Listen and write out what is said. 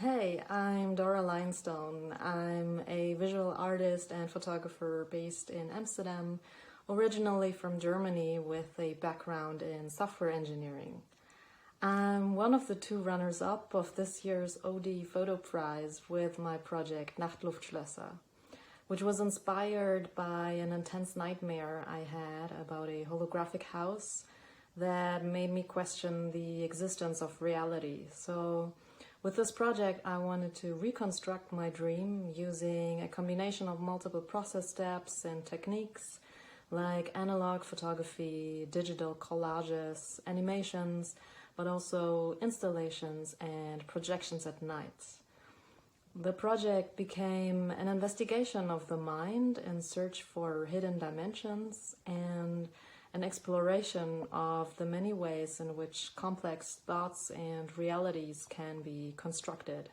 Hey, I'm Dora Lionstone. I'm a visual artist and photographer based in Amsterdam, originally from Germany with a background in software engineering. I'm one of the two runners-up of this year's OD Photo Prize with my project Nachtluftschlösser, which was inspired by an intense nightmare I had about a holographic house that made me question the existence of reality. So with this project, I wanted to reconstruct my dream using a combination of multiple process steps and techniques like analog photography, digital collages, animations, but also installations and projections at night. The project became an investigation of the mind in search for hidden dimensions and an exploration of the many ways in which complex thoughts and realities can be constructed.